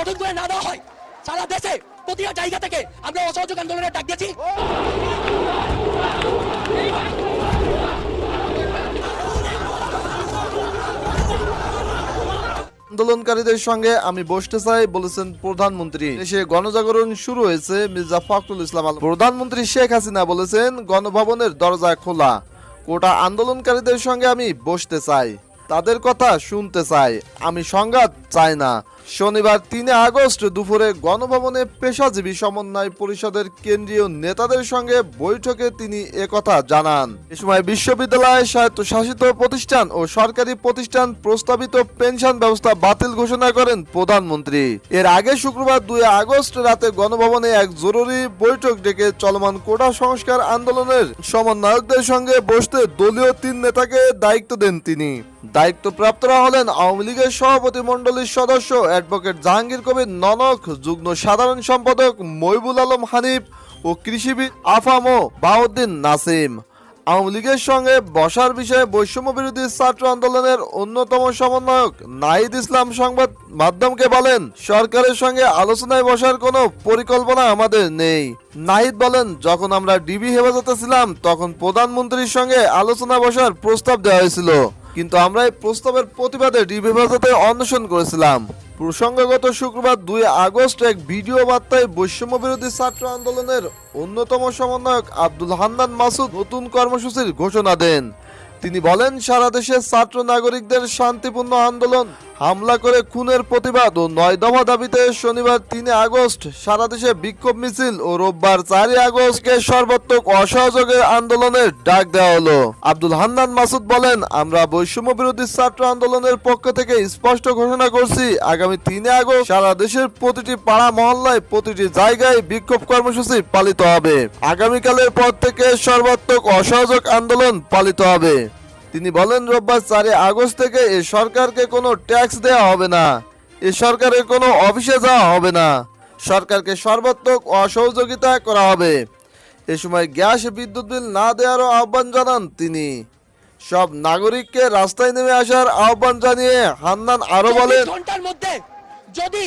গঠন করে না দেওয়া হয়, সারা দেশে প্রতিটা জায়গা থেকে আমরা অসহযোগ আন্দোলনের ডাক দিয়েছি। আন্দোলনকারীদের সঙ্গে আমি বসতে চাই বলেছেন প্রধানমন্ত্রী। দেশে গণজাগরণ শুরু হয়েছে, মির্জা ফখরুল ইসলাম আলম। প্রধানমন্ত্রী শেখ হাসিনা বলেছেন গণভবনের দরজা খোলা, কোটা আন্দোলনকারীদের সঙ্গে আমি বসতে চাই, তাদের কথা শুনতে চাই, আমি সংঘাত চাই না। শনিবার ৩ আগস্ট দুপুরে গণভবনে পেশাজীবী সমন্বয় পরিষদের কেন্দ্রীয় নেতাদের সঙ্গে বৈঠকে তিনি একথা জানান। এ সময় বিশ্ববিদ্যালয়, স্বায়ত্তশাসিত প্রতিষ্ঠান ও সরকারি প্রতিষ্ঠান প্রস্তাবিত পেনশন ব্যবস্থা বাতিল ঘোষণা করেন প্রধানমন্ত্রী। এর আগে শুক্রবার ২ আগস্ট রাতে গণভবনে এক জরুরি বৈঠক ডেকে চলমান কোটা সংস্কার আন্দোলনের সমন্বয়কদের সঙ্গে বসতে দলীয় ৩ নেতাকে দায়িত্ব দেন তিনি। দায়িত্বপ্রাপ্তরা হলেন আওয়ামী লীগের সভাপতি মণ্ডলীর সদস্য অ্যাডভোকেট জাহাঙ্গীর কবির ননক, যুগ্ম সাধারণ সম্পাদক মইবুল আলম হানিফ ও কৃষিবিদ আফামো বাউদ্দিন নাসিম। আওয়ামী লীগের সঙ্গে বসার বিষয়ে বৈষম্য বিরোধী ছাত্র আন্দোলনের অন্যতম সমন্বয়ক নাহিদ ইসলাম সংবাদ মাধ্যমকে বলেন, সরকারের সঙ্গে আলোচনায় বসার কোনো পরিকল্পনা আমাদের নেই। নাহিদ বলেন, যখন আমরা ডিবি হেফাজতে ছিলাম তখন প্রধানমন্ত্রীর সঙ্গে আলোচনা বসার প্রস্তাব দেওয়া হয়েছিল, কিন্তু আমরা এই প্রস্তাবের প্রতিবাদে ডিবি হেফাজতে অনশন করেছিলাম। প্রসঙ্গগত শুক্রবার ২ আগস্ট এক ভিডিও বার্তায় বৈষম্য বিরোধী ছাত্র আন্দোলনের অন্যতম সমন্বয়ক আব্দুল হান্নান মাসুদ নতুন কর্মসূচির ঘোষণা দেন। তিনি বলেন, সারা দেশের ছাত্র নাগরিকদের শান্তিপূর্ণ আন্দোলন হামলা করে খুনের প্রতিবাদ ও ৯ দফা দাবিতে শনিবার ৩ আগস্ট সারা দেশে বিক্ষোভ মিছিল ও রোববার ৪ আগস্টকে সর্বাত্মক অসহযোগের আন্দোলনের ডাক দেওয়া হলো। আব্দুল হান্নান মাসুদ বলেন, আমরা বৈষম্য বিরোধী ছাত্র আন্দোলনের পক্ষ থেকে স্পষ্ট ঘোষণা করছি, আগামী ৩ আগস্ট সারা দেশের প্রতিটি পাড়া মহল্লায় প্রতিটি জায়গায় বিক্ষোভ কর্মসূচি পালিত হবে। আগামীকালের পর থেকে সর্বাত্মক অসহযোগ আন্দোলন পালিত হবে। তিনি বলেন, রোববার ৪ আগস্ট থেকে এ সরকারকে কোনো ট্যাক্স দেওয়া হবে না, এ সরকারের কোনো অফিসে যাওয়া হবে না, সরকারকে সর্বাত্মক অসহযোগিতা করা হবে। এ সময় গ্যাস বিদ্যুৎ বিল না দেওয়ারও আহ্বান জানান তিনি। সব নাগরিককে রাস্তায় নেমে আসার আহ্বান জানিয়ে হান্নান আরো বলেন, ঘন্টার মধ্যে যদি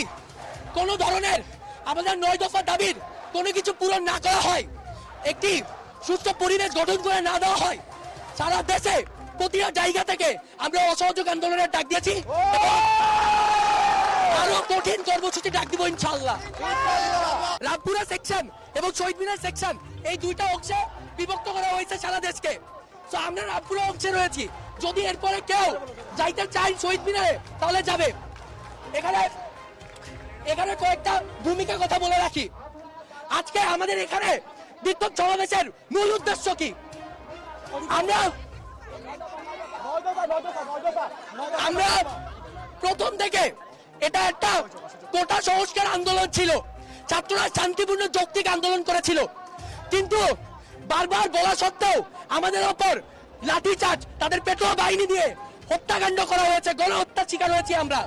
কোনো ধরনের আমাদের ৯ দফা দাবির কোনো কিছু পূরণ না করা হয়, একটি সুস্থ পরিবেশ গঠন করে না দেওয়া হয়, সারা দেশে প্রতিটা জায়গা থেকে আমরা অসহযোগ আন্দোলনের ডাক দিয়েছি। আরো কঠিন কর্মসূচি ডাক দিব ইনশাআল্লাহ। রামপুরা সেকশন এবং শহীদ মিনার সেকশন, এই দুইটা অংশে বিভক্ত করা হয়েছে সারা দেশকে। তো আমরা রামপুরা অংশে রয়েছি, যদি এরপরে কেউ যাইতে চাই শহীদ মিনারে তাহলে যাবে। এখানে কয়েকটা ভূমিকা কথা বলে রাখি। আজকে আমাদের এখানে বিক্ষোভ সমাবেশের মূল উদ্দেশ্য কি? আমরা প্রথম থেকে এটা একটা কোটা সংস্কার আন্দোলন ছিল, ছাত্ররা শান্তিপূর্ণ যৌক্তিক আন্দোলন করেছিল, কিন্তু বারবার বলা সত্ত্বেও আমাদের ওপর লাঠিচার্জ, তাদের পেট্রোল বাহিনী দিয়ে হত্যাকাণ্ড করা হয়েছে, গণহত্যার শিকার হয়েছি আমরা।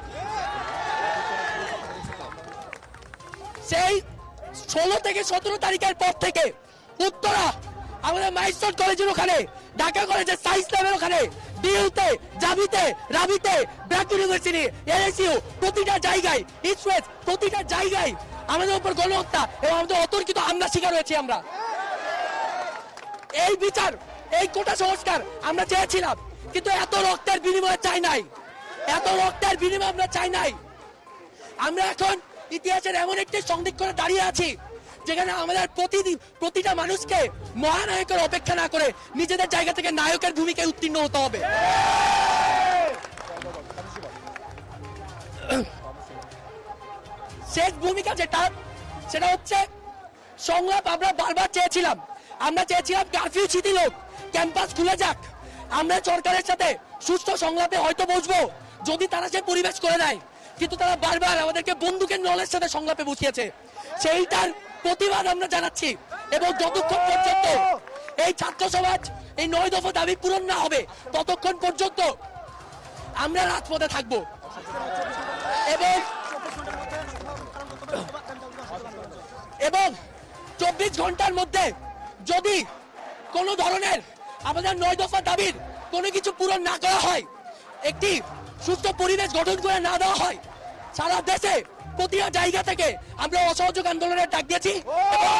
সেই 16 থেকে 17 তারিখের পর থেকে উত্তরা আমাদের মাইস্টার কলেজের ওখানে, ঢাকা কলেজের সায়েন্স ল্যাবের ওখানে, ডিউতে, জাবিতে, রাবিতে, ব্র্যাক ইউনিভার্সিটি, এলএসইউ, প্রতিটা জায়গায়, ইস্টওয়েস্ট, প্রতিটা জায়গায় আমাদের উপর গণহত্যা এবং আমাদের অতর্কিত হামলা শিকার হয়েছি আমরা। এই বিচার, এই কোটা সংস্কার আমরা চেয়েছিলাম, কিন্তু এত রক্তের বিনিময়ে চাই নাই, এত রক্তের বিনিময়ে আমরা চাই নাই। আমরা এখন ইতিহাসের এমন একটি সন্ধিক্ষণে দাঁড়িয়ে আছি যেখানে আমাদের প্রতিটা মানুষকে মহানায়কের অপেক্ষা না করে নিজেদের জায়গা থেকে নায়কের ভূমিকায় উত্তীর্ণ হতে হবে। শেষ ভূমিকা যেটা, সেটা হচ্ছে সংলাপ। আমরা বারবার চেয়েছিলাম, কারফিউ শিথিল হোক, ক্যাম্পাস খুলে যাক, আমরা সরকারের সাথে সুস্থ সংলাপে হয়তো বসবো যদি তারা সে পরিবেশ করে দেয়, কিন্তু তারা বারবার আমাদেরকে বন্দুকের নলের সাথে সংলাপে বসিয়েছে। সেইটার প্রতিবাদ আমরা জানাচ্ছি, এবং যতক্ষণ পর্যন্ত এই ছাত্র সমাজ এই ৯ দফা দাবি পূরণ না হবে ততক্ষণ পর্যন্ত আমরা রাজপথে থাকবো। এবং ২৪ ঘন্টার মধ্যে যদি কোনো ধরনের আমাদের ৯ দফা দাবির কোনো কিছু পূরণ না করা হয়, একটি সুস্থ পরিবেশ গঠন করে না দেওয়া হয়, সারা দেশে প্রতিটা জায়গা থেকে আমরা অসহযোগ আন্দোলনের ডাক দিয়েছি এবং